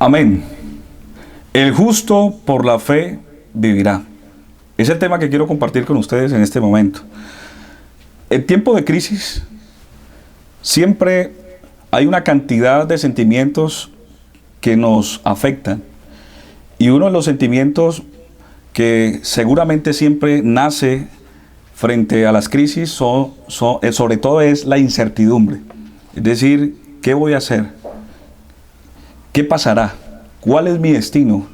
Amén. El justo por la fe vivirá. Es el tema que quiero compartir con ustedes en este momento. En tiempo de crisis, siempre hay una cantidad de sentimientos que nos afectan. Y uno de los sentimientos que seguramente siempre nace frente a las crisis sobre todo es la incertidumbre. Es decir, ¿qué voy a hacer? ¿Qué pasará? ¿Cuál es mi destino?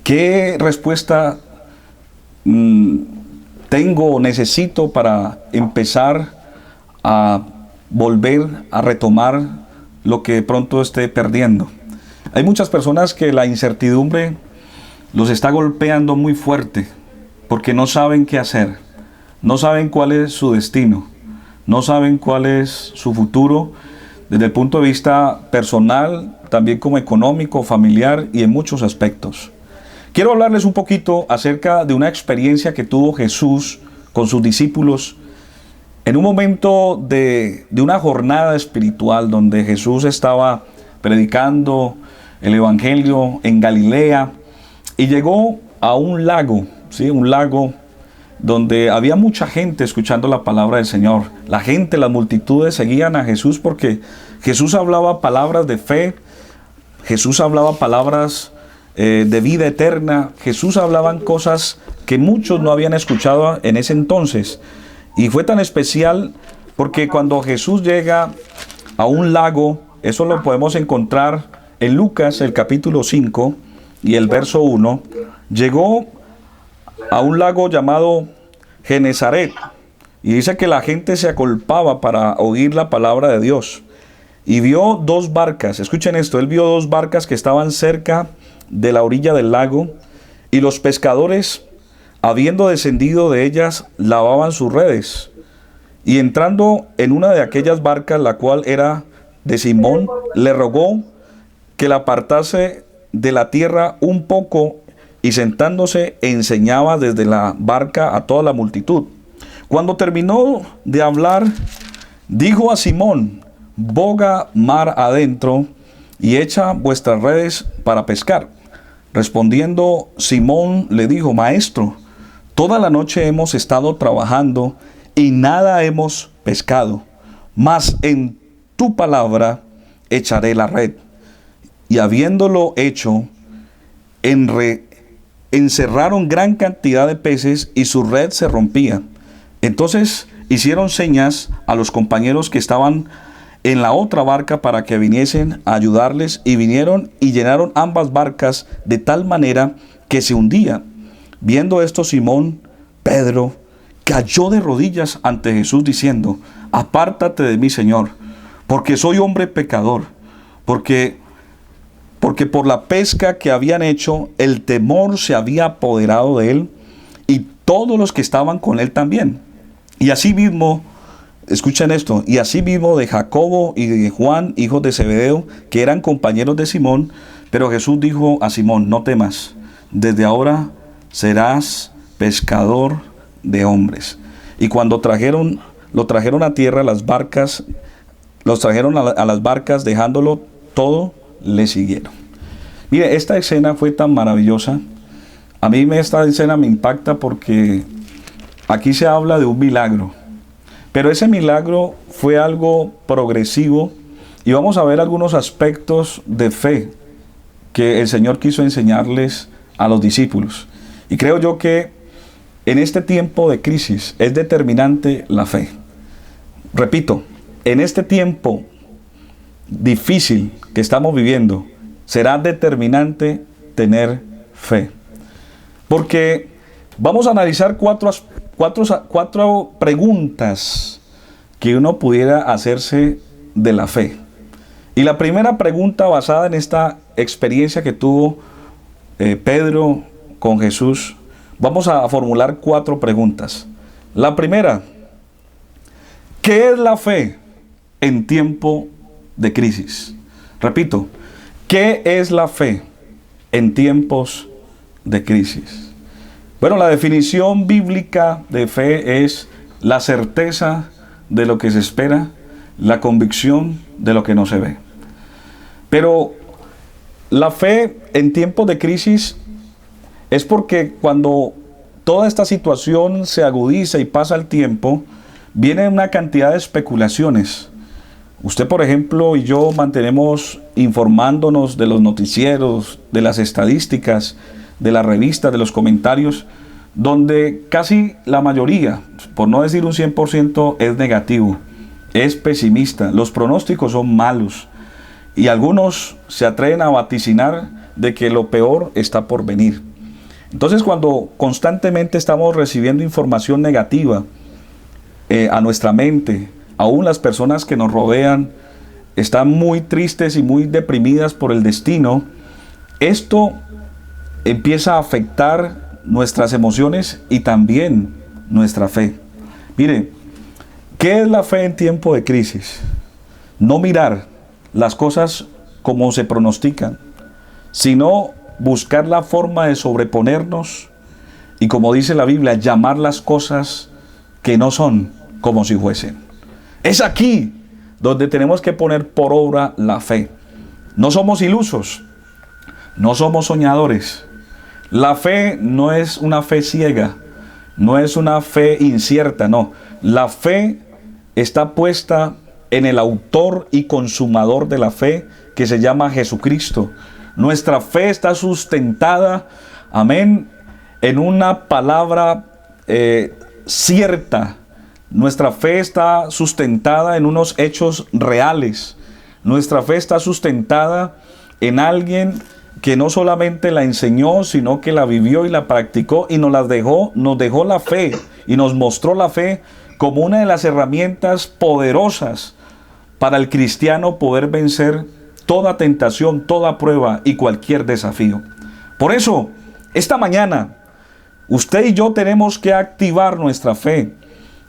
¿Qué respuesta tengo o necesito para empezar a volver a retomar lo que de pronto esté perdiendo? Hay muchas personas que la incertidumbre los está golpeando muy fuerte porque no saben qué hacer, no saben cuál es su destino, no saben cuál es su futuro desde el punto de vista personal, también como económico, familiar y en muchos aspectos. Quiero hablarles un poquito acerca de una experiencia que tuvo Jesús con sus discípulos en un momento de una jornada espiritual donde Jesús estaba predicando el Evangelio en Galilea y llegó a un lago, ¿sí? Un lago donde había mucha gente escuchando la palabra del Señor. La gente, las multitudes seguían a Jesús porque Jesús hablaba palabras de fe, Jesús hablaba palabras de vida eterna, Jesús hablaba cosas que muchos no habían escuchado en ese entonces. Y fue tan especial porque cuando Jesús llega a un lago, eso lo podemos encontrar en Lucas, el capítulo 5 y el verso 1, llegó a un lago llamado Genezaret, y dice que la gente se acolpaba para oír la palabra de Dios, y vio dos barcas. Escuchen esto, él vio dos barcas que estaban cerca de la orilla del lago, y los pescadores, habiendo descendido de ellas, lavaban sus redes, y entrando en una de aquellas barcas, la cual era de Simón, le rogó que la apartase de la tierra un poco, y sentándose enseñaba desde la barca a toda la multitud. Cuando terminó de hablar, dijo a Simón: boga mar adentro y echa vuestras redes para pescar. Respondiendo Simón le dijo: Maestro, toda la noche hemos estado trabajando y nada hemos pescado, mas en tu palabra echaré la red. Y habiéndolo hecho, encerraron gran cantidad de peces y su red se rompía. Entonces hicieron señas a los compañeros que estaban en la otra barca para que viniesen a ayudarles, y vinieron y llenaron ambas barcas de tal manera que se hundía. Viendo esto, Simón Pedro cayó de rodillas ante Jesús diciendo: apártate de mí, Señor, porque soy hombre pecador. Porque por la pesca que habían hecho, el temor se había apoderado de él y todos los que estaban con él también. Y así mismo, escuchen esto, y así mismo de Jacobo y de Juan, hijos de Zebedeo, que eran compañeros de Simón. Pero Jesús dijo a Simón: no temas, desde ahora serás pescador de hombres. Y cuando lo trajeron a tierra, los trajeron a las barcas, dejándolo todo, le siguieron. Mire, esta escena fue tan maravillosa. A mí esta escena me impacta porque aquí se habla de un milagro, pero ese milagro fue algo progresivo, y vamos a ver algunos aspectos de fe que el Señor quiso enseñarles a los discípulos. Y creo yo que en este tiempo de crisis es determinante la fe. Repito, en este tiempo difícil que estamos viviendo, será determinante tener fe. Porque vamos a analizar cuatro preguntas que uno pudiera hacerse de la fe. Y la primera pregunta, basada en esta experiencia que tuvo Pedro con Jesús, vamos a formular 4 preguntas. La primera: ¿qué es la fe en tiempo de crisis? Repito, ¿qué es la fe en tiempos de crisis? Bueno, la definición bíblica de fe es la certeza de lo que se espera, la convicción de lo que no se ve. Pero La fe en tiempos de crisis es porque cuando toda esta situación se agudiza y pasa el tiempo, viene una cantidad de especulaciones. Usted, por ejemplo, y yo mantenemos informándonos de los noticieros, de las estadísticas, de las revistas, de los comentarios, donde casi la mayoría, por no decir un 100%, es negativo, es pesimista. Los pronósticos son malos y algunos se atreven a vaticinar de que lo peor está por venir. Entonces, cuando constantemente estamos recibiendo información negativa a nuestra mente, aún las personas que nos rodean están muy tristes y muy deprimidas por el destino, esto empieza a afectar nuestras emociones y también nuestra fe. Mire, ¿qué es la fe en tiempo de crisis? No mirar las cosas como se pronostican, sino buscar la forma de sobreponernos y, como dice la Biblia, llamar las cosas que no son como si fuesen. Es aquí donde tenemos que poner por obra la fe. No somos ilusos, no somos soñadores. La fe no es una fe ciega, no es una fe incierta, no. La fe está puesta en el autor y consumador de la fe, que se llama Jesucristo. Nuestra fe está sustentada, amén, en una palabra cierta. Nuestra fe está sustentada en unos hechos reales. Nuestra fe está sustentada en alguien que no solamente la enseñó, sino que la vivió y la practicó y nos dejó la fe y nos mostró la fe como una de las herramientas poderosas para el cristiano poder vencer toda tentación, toda prueba y cualquier desafío. Por eso, esta mañana, usted y yo tenemos que activar nuestra fe.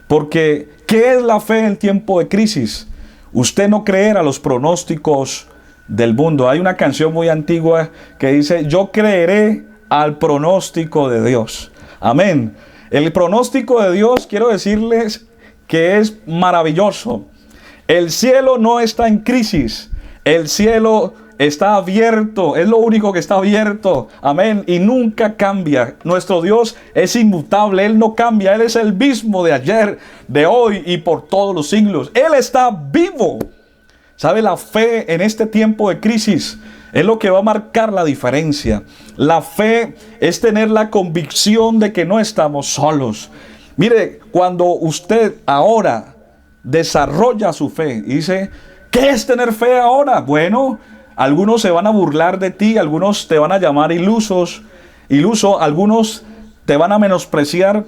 Porque, ¿qué es la fe en tiempo de crisis? Usted no creer a los pronósticos del mundo. Hay una canción muy antigua que dice: yo creeré al pronóstico de Dios. Amén. El pronóstico de Dios, quiero decirles que es maravilloso. El cielo no está en crisis. El cielo está abierto, es lo único que está abierto, amén, y nunca cambia. Nuestro Dios es inmutable, Él no cambia, Él es el mismo de ayer, de hoy y por todos los siglos. Él está vivo. ¿Sabe? La fe en este tiempo de crisis es lo que va a marcar la diferencia. La fe es tener la convicción de que no estamos solos. Mire, cuando usted ahora desarrolla su fe y dice: ¿qué es tener fe ahora? Bueno, algunos se van a burlar de ti, algunos te van a llamar iluso, algunos te van a menospreciar,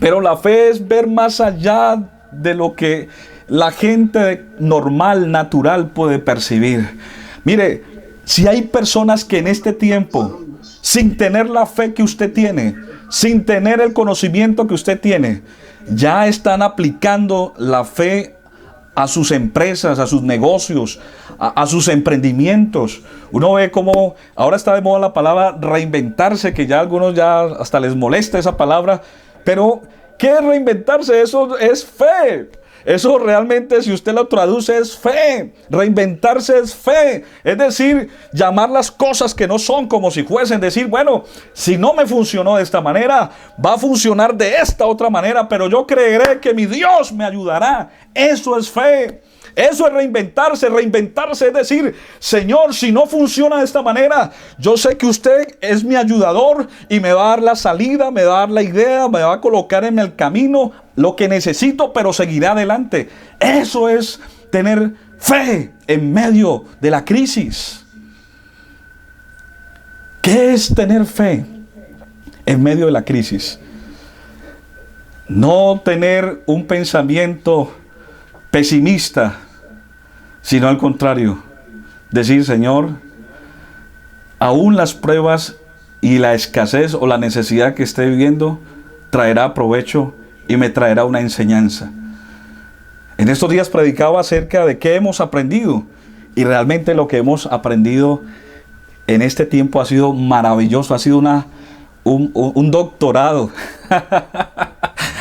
pero la fe es ver más allá de lo que la gente normal, natural puede percibir. Mire, si hay personas que en este tiempo, sin tener la fe que usted tiene, sin tener el conocimiento que usted tiene, ya están aplicando la fe a sus empresas, a sus negocios, a sus emprendimientos. Uno ve cómo ahora está de moda la palabra reinventarse, que ya a algunos ya hasta les molesta esa palabra. Pero, ¿qué es reinventarse? Eso es fe. Eso realmente, si usted lo traduce, es fe. Reinventarse es fe. Es decir, llamar las cosas que no son como si fuesen. Decir, bueno, si no me funcionó de esta manera, va a funcionar de esta otra manera, pero yo creeré que mi Dios me ayudará. Eso es fe. Eso es reinventarse. Reinventarse es decir: Señor, si no funciona de esta manera, yo sé que usted es mi ayudador y me va a dar la salida, me va a dar la idea, me va a colocar en el camino lo que necesito, pero seguiré adelante. Eso es tener fe en medio de la crisis. ¿Qué es tener fe en medio de la crisis? No tener un pensamiento pesimista, sino al contrario, decir: Señor, aún las pruebas y la escasez o la necesidad que esté viviendo traerá provecho y me traerá una enseñanza. En estos días predicaba acerca de qué hemos aprendido, y realmente lo que hemos aprendido en este tiempo ha sido maravilloso, ha sido un doctorado.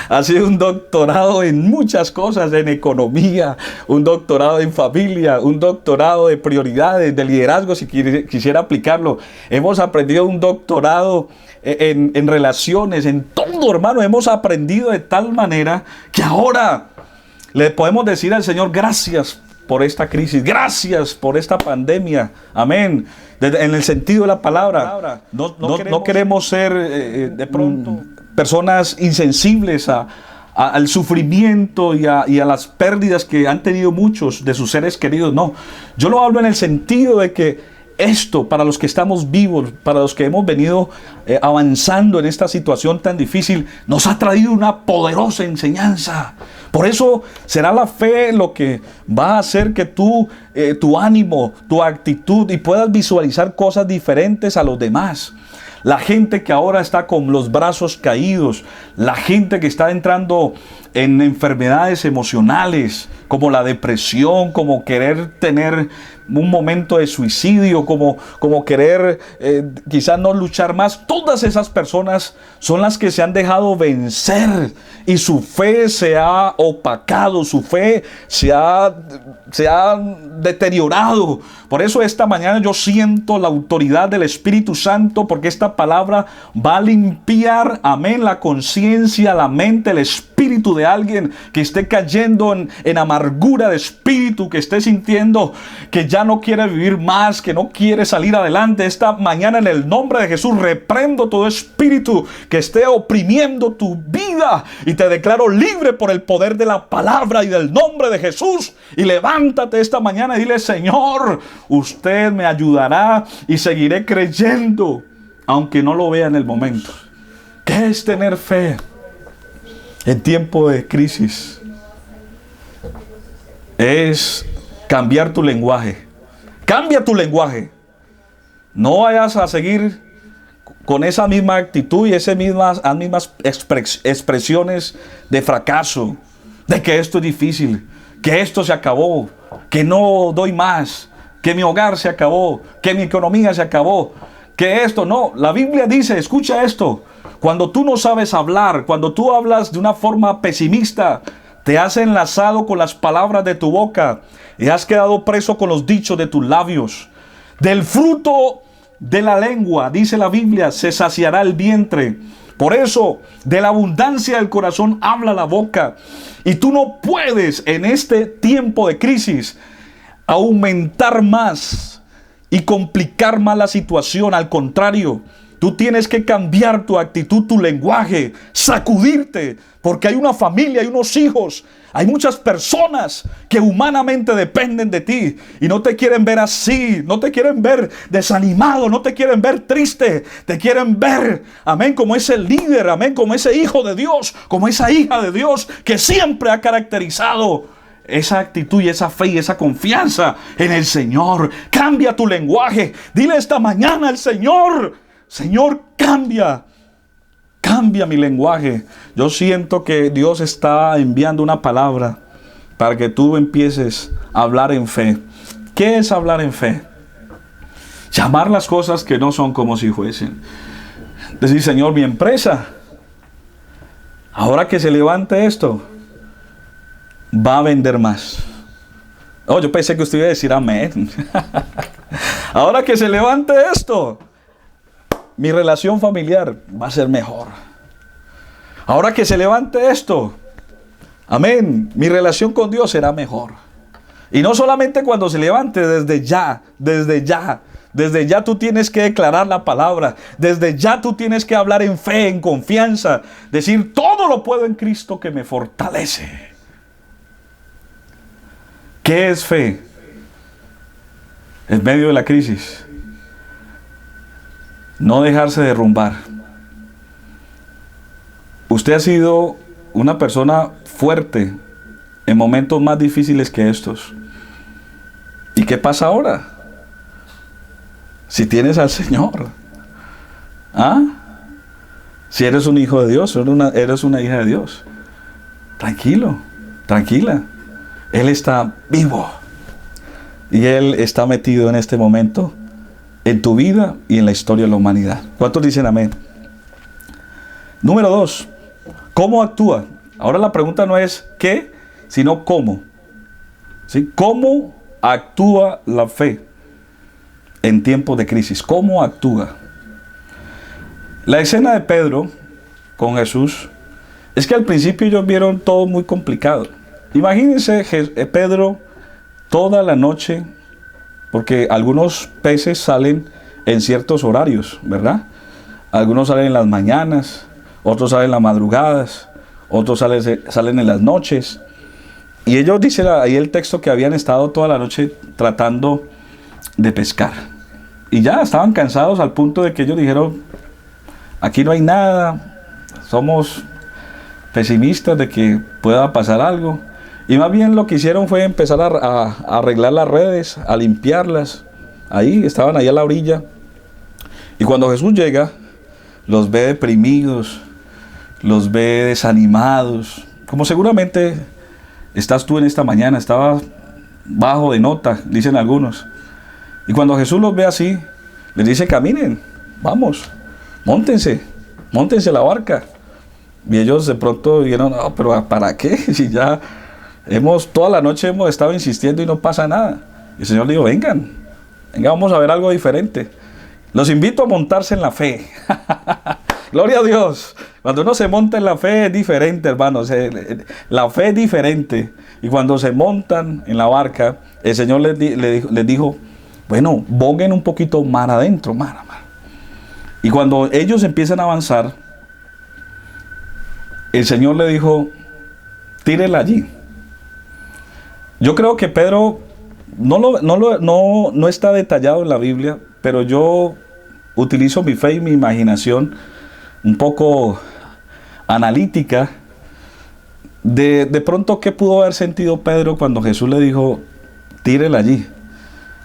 Ha sido un doctorado en muchas cosas, en economía, un doctorado en familia, un doctorado de prioridades, de liderazgo, si quisiera aplicarlo. Hemos aprendido un doctorado en relaciones, en todo, hermano. Hemos aprendido de tal manera que ahora le podemos decir al Señor, gracias por esta crisis, gracias por esta pandemia, amén, en el sentido de la palabra. No queremos ser de pronto personas insensibles al sufrimiento y a las pérdidas que han tenido muchos de sus seres queridos. No, yo lo hablo en el sentido de que esto, para los que estamos vivos, para los que hemos venido avanzando en esta situación tan difícil, nos ha traído una poderosa enseñanza. Por eso será la fe lo que va a hacer que tú, tu ánimo, tu actitud, y puedas visualizar cosas diferentes a los demás. La gente que ahora está con los brazos caídos, la gente que está entrando en enfermedades emocionales, como la depresión, como querer tener un momento de suicidio, como querer quizás no luchar más. Todas esas personas son las que se han dejado vencer y su fe se ha opacado, su fe se ha deteriorado. Por eso esta mañana yo siento la autoridad del Espíritu Santo, porque esta palabra va a limpiar, amén, la conciencia, la mente, el espíritu de alguien que esté cayendo en amargura de espíritu, que esté sintiendo que ya no quiere vivir más, que no quiere salir adelante. Esta mañana, en el nombre de Jesús, reprendo todo espíritu que esté oprimiendo tu vida y te declaro libre por el poder de la palabra y del nombre de Jesús. Y levántate esta mañana y dile: Señor, usted me ayudará y seguiré creyendo, aunque no lo vea en el momento. ¿Qué es tener fe en tiempo de crisis? Es cambiar tu lenguaje. Cambia tu lenguaje. No vayas a seguir con esa misma actitud y esas mismas expresiones de fracaso, de que esto es difícil, que esto se acabó, que no doy más, que mi hogar se acabó, que mi economía se acabó, que esto no. La Biblia dice, escucha esto: cuando tú no sabes hablar, cuando tú hablas de una forma pesimista, te has enlazado con las palabras de tu boca y has quedado preso con los dichos de tus labios. Del fruto de la lengua, dice la Biblia, se saciará el vientre. Por eso, de la abundancia del corazón habla la boca. Y tú no puedes, en este tiempo de crisis, aumentar más y complicar más la situación. Al contrario, tú tienes que cambiar tu actitud, tu lenguaje, sacudirte, porque hay una familia, hay unos hijos, hay muchas personas que humanamente dependen de ti y no te quieren ver así, no te quieren ver desanimado, no te quieren ver triste, te quieren ver, amén, como ese líder, amén, como ese hijo de Dios, como esa hija de Dios que siempre ha caracterizado esa actitud y esa fe y esa confianza en el Señor. Cambia tu lenguaje, dile esta mañana al Señor: Señor, cambia mi lenguaje. Yo siento que Dios está enviando una palabra para que tú empieces a hablar en fe. ¿Qué es hablar en fe? Llamar las cosas que no son como si fuesen. Decir: Señor, mi empresa, ahora que se levante esto, va a vender más. Oh, yo pensé que usted iba a decir amén. Ahora que se levante esto, mi relación familiar va a ser mejor. Ahora que se levante esto, amén, mi relación con Dios será mejor. Y no solamente cuando se levante, desde ya tú tienes que declarar la palabra. Desde ya tú tienes que hablar en fe, en confianza. Decir: todo lo puedo en Cristo que me fortalece. ¿Qué es fe en medio de la crisis? No dejarse derrumbar. Usted ha sido una persona fuerte en momentos más difíciles que estos. ¿Y qué pasa ahora? Si tienes al Señor, si eres un hijo de Dios, eres una hija de Dios, tranquilo, tranquila. Él está vivo y Él está metido en este momento en tu vida y en la historia de la humanidad. ¿Cuántos dicen amén? Número 2, ¿cómo actúa Ahora la pregunta no es qué, sino cómo. ¿Sí? ¿Cómo actúa la fe en tiempos de crisis? ¿Cómo actúa? La escena de Pedro con Jesús es que al principio ellos vieron todo muy complicado. Imagínense Pedro toda la noche, porque algunos peces salen en ciertos horarios, ¿verdad? Algunos salen en las mañanas, otros salen en las madrugadas, otros salen en las noches. Y ellos, dice ahí el texto, que habían estado toda la noche tratando de pescar. Y ya estaban cansados al punto de que ellos dijeron, aquí no hay nada, somos pesimistas de que pueda pasar algo. Y más bien lo que hicieron fue empezar a arreglar las redes, a limpiarlas. Ahí, estaban ahí a la orilla. Y cuando Jesús llega, los ve deprimidos, los ve desanimados. Como seguramente estás tú en esta mañana, estaba bajo de nota, dicen algunos. Y cuando Jesús los ve así, les dice, caminen, vamos, móntense la barca. Y ellos de pronto dijeron, no, pero ¿para qué? Si ya toda la noche hemos estado insistiendo y no pasa nada. Y el Señor dijo, vengan, vamos a ver algo diferente. Los invito a montarse en la fe. Gloria a Dios. Cuando uno se monta en la fe es diferente, hermanos. La fe es diferente. Y cuando se montan en la barca, el Señor les dijo, bueno, boguen un poquito mar adentro, mar. Y cuando ellos empiezan a avanzar, el Señor le dijo, tírela allí. Yo creo que Pedro, no está detallado en la Biblia, pero yo utilizo mi fe y mi imaginación un poco analítica de pronto qué pudo haber sentido Pedro cuando Jesús le dijo, tírela allí.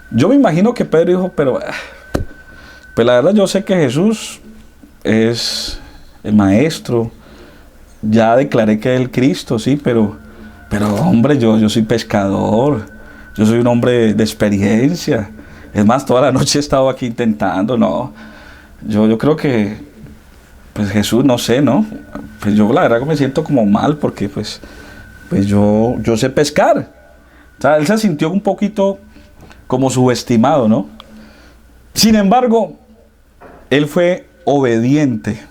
Yo me imagino que Pedro dijo, pero pues la verdad yo sé que Jesús es el maestro, ya declaré que es el Cristo, sí, pero hombre, yo soy pescador, yo soy un hombre de experiencia. Es más, toda la noche he estado aquí intentando, no. Yo creo que, pues Jesús, no sé, ¿no? Pues yo la verdad me siento como mal porque pues yo sé pescar. O sea, él se sintió un poquito como subestimado, ¿no? Sin embargo, él fue obediente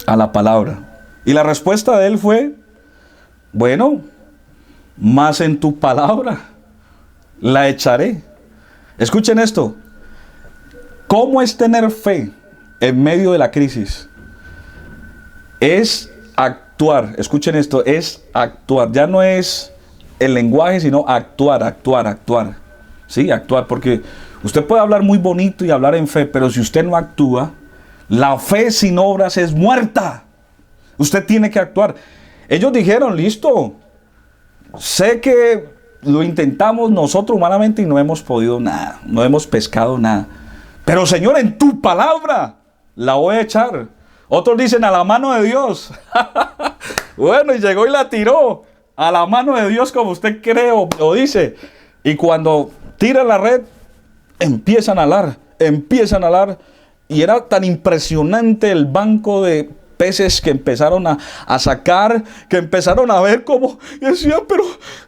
a la palabra. Y la respuesta de él fue, bueno, más en tu palabra la echaré. Escuchen esto. ¿Cómo es tener fe en medio de la crisis? Es actuar. Escuchen esto, es actuar. Ya no es el lenguaje, sino actuar. Sí, actuar, porque usted puede hablar muy bonito y hablar en fe, pero si usted no actúa, la fe sin obras es muerta. Usted tiene que actuar. Ellos dijeron, listo, sé que lo intentamos nosotros humanamente y no hemos podido nada, no hemos pescado nada. Pero Señor, en tu palabra la voy a echar. Otros dicen, a la mano de Dios. Bueno, y llegó y la tiró a la mano de Dios, como usted cree o dice. Y cuando tira la red, empiezan a alar. Y era tan impresionante el banco de peces que empezaron a sacar, que empezaron a ver cómo, y decían, pero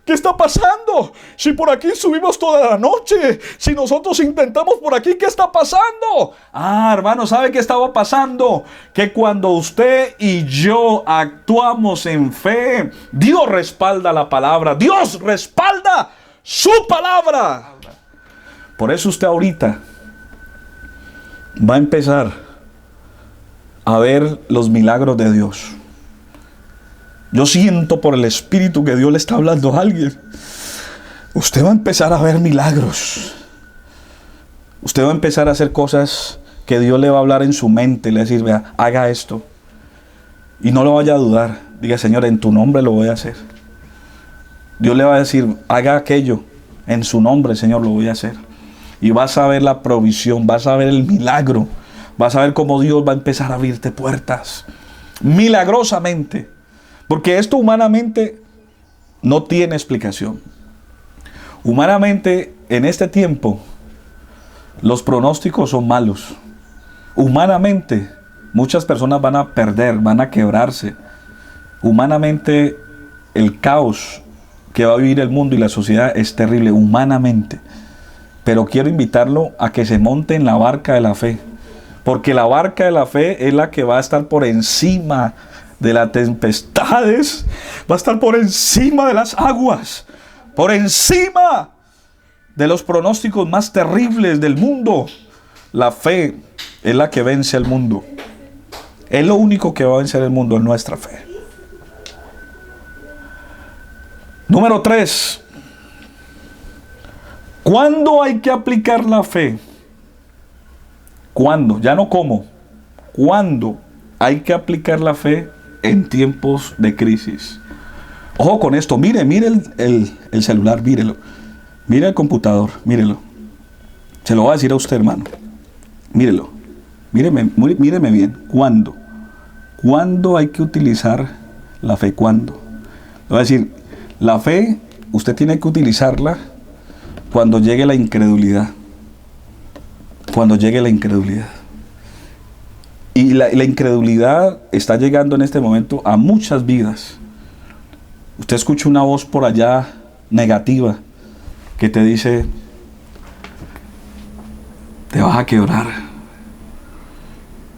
¿qué está pasando? Si por aquí subimos toda la noche, si nosotros intentamos por aquí, ¿qué está pasando? Hermano, ¿sabe qué estaba pasando? Que cuando usted y yo actuamos en fe, Dios respalda la palabra, Dios respalda su palabra. Por eso usted ahorita va a empezar a ver los milagros de Dios. Yo siento por el Espíritu que Dios le está hablando a alguien. Usted va a empezar a ver milagros. Usted va a empezar a hacer cosas que Dios le va a hablar en su mente. Le va a decir, vea, haga esto. Y no lo vaya a dudar. Diga, Señor, en tu nombre lo voy a hacer. Dios le va a decir, haga aquello. En su nombre, Señor, lo voy a hacer. Y vas a ver la provisión, vas a ver el milagro. Vas a ver cómo Dios va a empezar a abrirte puertas. Milagrosamente. Porque esto humanamente no tiene explicación. Humanamente, en este tiempo, los pronósticos son malos. Humanamente, muchas personas van a perder, van a quebrarse. Humanamente, el caos que va a vivir el mundo y la sociedad es terrible, humanamente. Pero quiero invitarlo a que se monte en la barca de la fe. Porque la barca de la fe es la que va a estar por encima de las tempestades, va a estar por encima de las aguas, por encima de los pronósticos más terribles del mundo. La fe es la que vence al mundo. Es lo único que va a vencer el mundo, es nuestra fe. Número 3. ¿Cuándo hay que aplicar la fe? ¿Cuándo? Ya no cómo. ¿Cuándo hay que aplicar la fe en tiempos de crisis? Ojo con esto. Mire el celular, mírelo. Mire el computador, mírelo. Se lo voy a decir a usted, hermano. Mírelo. Míreme bien. ¿Cuándo? ¿Cuándo hay que utilizar la fe? ¿Cuándo? Le voy a decir, la fe, usted tiene que utilizarla cuando llegue la incredulidad. Cuando llegue la incredulidad. Y la incredulidad está llegando en este momento a muchas vidas. Usted escucha una voz por allá negativa que te dice, te vas a quebrar,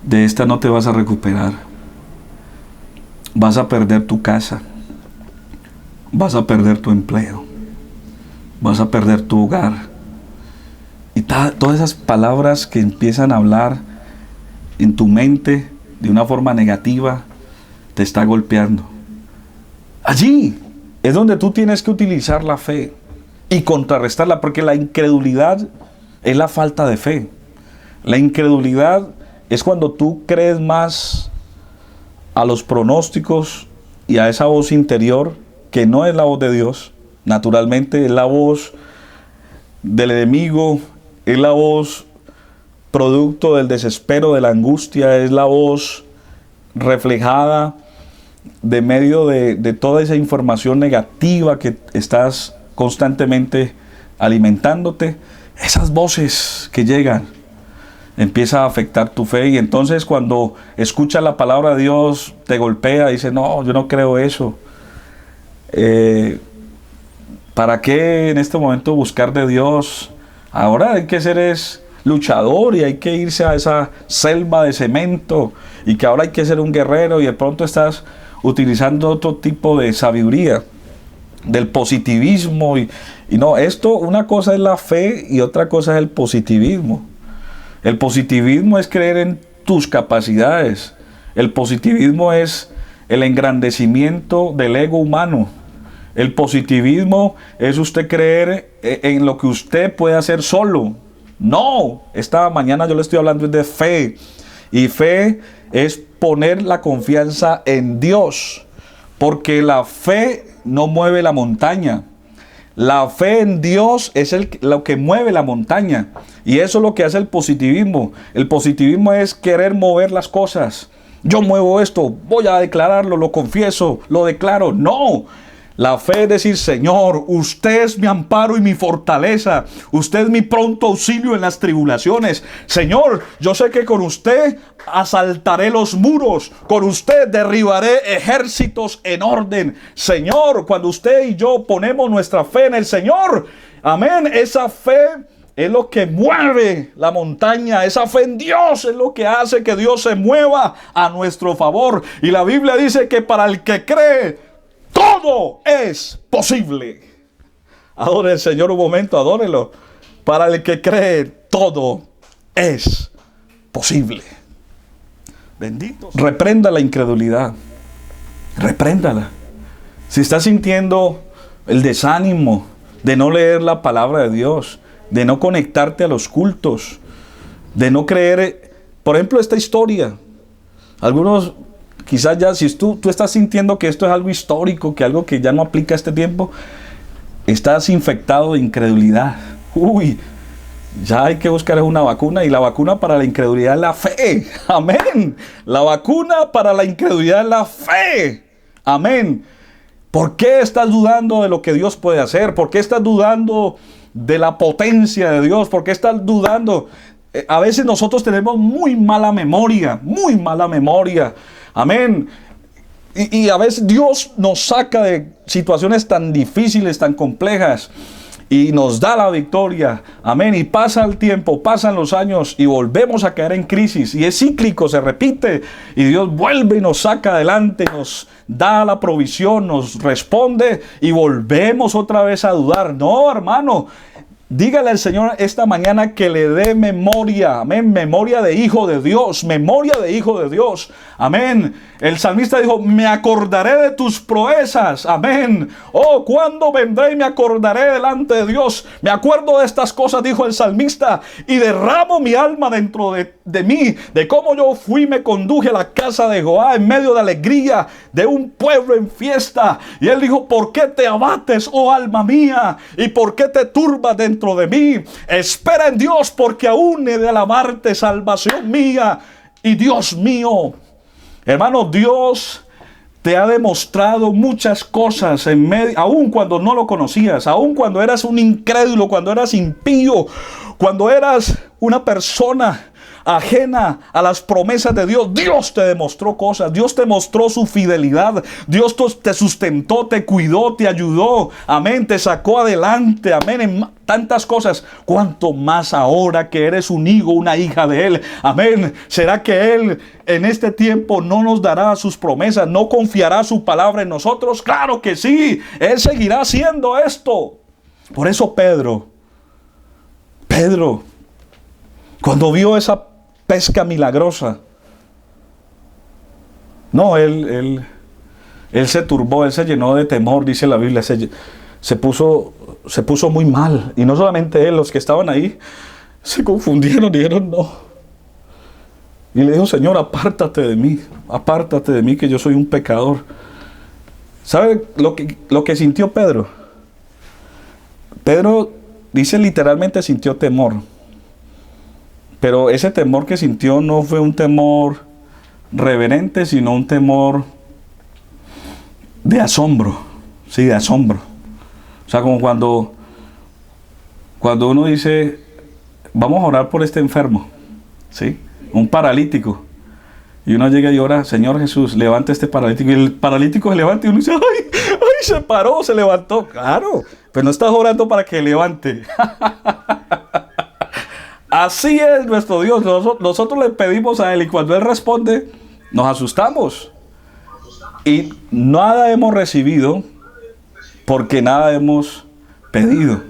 de esta no te vas a recuperar, vas a perder tu casa, vas a perder tu empleo, vas a perder tu hogar. Y todas esas palabras que empiezan a hablar en tu mente de una forma negativa, te está golpeando. Allí es donde tú tienes que utilizar la fe y contrarrestarla, porque la incredulidad es la falta de fe. La incredulidad es cuando tú crees más a los pronósticos y a esa voz interior que no es la voz de Dios. Naturalmente es la voz del enemigo, es la voz producto del desespero, de la angustia, es la voz reflejada de medio de toda esa información negativa que estás constantemente alimentándote. Esas voces que llegan empiezan a afectar tu fe, y entonces cuando escuchas la palabra de Dios te golpea y dices, no, yo no creo eso. ¿Para qué en este momento buscar de Dios? Ahora hay que ser luchador y hay que irse a esa selva de cemento, y que ahora hay que ser un guerrero, y de pronto estás utilizando otro tipo de sabiduría, del positivismo, y no, una cosa es la fe y otra cosa es el positivismo. El positivismo es creer en tus capacidades. El positivismo es el engrandecimiento del ego humano. El positivismo es usted creer en lo que usted puede hacer solo. No, esta mañana yo le estoy hablando de fe. Y fe es poner la confianza en Dios. Porque la fe no mueve la montaña. La fe en Dios es lo que mueve la montaña. Y eso es lo que hace el positivismo. El positivismo es querer mover las cosas. Yo muevo esto, voy a declararlo, lo confieso, lo declaro. No. La fe es decir, Señor, usted es mi amparo y mi fortaleza. Usted es mi pronto auxilio en las tribulaciones. Señor, yo sé que con usted asaltaré los muros. Con usted derribaré ejércitos en orden. Señor, cuando usted y yo ponemos nuestra fe en el Señor, amén, esa fe es lo que mueve la montaña. Esa fe en Dios es lo que hace que Dios se mueva a nuestro favor. Y la Biblia dice que para el que cree, todo es posible. Adore al Señor un momento, adórelo. Para el que cree, todo es posible. Bendito. Reprenda la incredulidad. Repréndala. Si estás sintiendo el desánimo de no leer la palabra de Dios, de no conectarte a los cultos, de no creer, por ejemplo, esta historia. Algunos quizás ya, si tú estás sintiendo que esto es algo histórico, que algo que ya no aplica a este tiempo, estás infectado de incredulidad. Uy, ya hay que buscar una vacuna, y la vacuna para la incredulidad es la fe. Amén. La vacuna para la incredulidad es la fe. Amén. ¿Por qué estás dudando de lo que Dios puede hacer? ¿Por qué estás dudando de la potencia de Dios? ¿Por qué estás dudando? A veces nosotros tenemos muy mala memoria. Amén. Y a veces Dios nos saca de situaciones tan difíciles, tan complejas, y nos da la victoria. Amén. Y pasa el tiempo, pasan los años y volvemos a caer en crisis. Y es cíclico, se repite. Y Dios vuelve y nos saca adelante, nos da la provisión, nos responde y volvemos otra vez a dudar. No, hermano. Dígale al Señor esta mañana que le dé memoria, amén, memoria de hijo de Dios, memoria de hijo de Dios, amén. El salmista dijo, me acordaré de tus proezas, amén. Oh, ¿cuándo vendré y me acordaré delante de Dios? Me acuerdo de estas cosas, dijo el salmista, y derramo mi alma dentro de mí, de cómo yo fui y me conduje a la casa de Jehová en medio de alegría, de un pueblo en fiesta. Y él dijo, ¿por qué te abates, oh alma mía? ¿Y por qué te turbas dentro de mí? Espera en Dios, porque aún he de alabarte, salvación mía y Dios mío. Hermano, Dios te ha demostrado muchas cosas en medio, aun cuando no lo conocías, aun cuando eras un incrédulo, cuando eras impío, cuando eras una persona ajena a las promesas de Dios. Dios te demostró cosas, Dios te mostró su fidelidad, Dios te sustentó, te cuidó, te ayudó, amén, te sacó adelante, amén, en tantas cosas. Cuanto más ahora que eres un hijo, una hija de Él, amén. ¿Será que Él en este tiempo no nos dará sus promesas, no confiará su palabra en nosotros? Claro que sí, Él seguirá haciendo esto. Por eso Pedro, cuando vio esa pesca milagrosa, no, él se turbó, él se llenó de temor, dice la Biblia, se puso muy mal. Y no solamente él, los que estaban ahí se confundieron, dijeron no. Y le dijo, Señor, apártate de mí, que yo soy un pecador. ¿Sabe lo que sintió Pedro? Pedro dice literalmente sintió temor. Pero ese temor que sintió no fue un temor reverente, sino un temor de asombro. Sí, de asombro. O sea, como cuando uno dice, vamos a orar por este enfermo, ¿sí? Un paralítico. Y uno llega y ora, Señor Jesús, levanta este paralítico. Y el paralítico se levanta y uno dice, ¡ay! Se paró, se levantó. Claro, pero no estás orando para que levante. Así es nuestro Dios. Nosotros le pedimos a Él y cuando Él responde, nos asustamos. Y nada hemos recibido porque nada hemos pedido.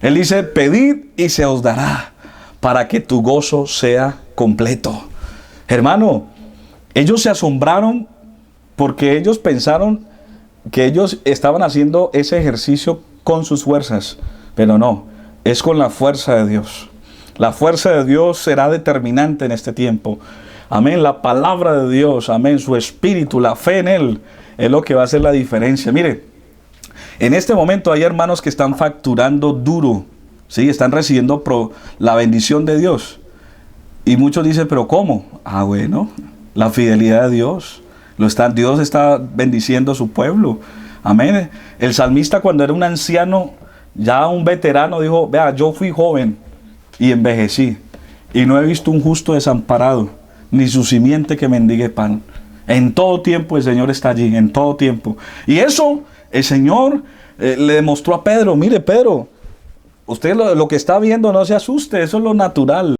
Él dice, pedid y se os dará para que tu gozo sea completo. Hermano, ellos se asombraron porque ellos pensaron que ellos estaban haciendo ese ejercicio con sus fuerzas. Pero no, es con la fuerza de Dios. La fuerza de Dios será determinante en este tiempo. Amén. La palabra de Dios, amén. Su espíritu, la fe en Él es lo que va a hacer la diferencia. Mire, en este momento hay hermanos que están facturando duro. Sí, están recibiendo la bendición de Dios. Y muchos dicen, ¿pero cómo? Ah, bueno, la fidelidad de Dios. Dios está bendiciendo a su pueblo. Amén. El salmista, cuando era un anciano, ya un veterano, dijo, vea, yo fui joven y envejecí, y no he visto un justo desamparado, ni su simiente que mendigue pan. En todo tiempo el Señor está allí, en todo tiempo. Y eso el Señor le demostró a Pedro. Mire, Pedro, usted lo que está viendo, no se asuste, eso es lo natural.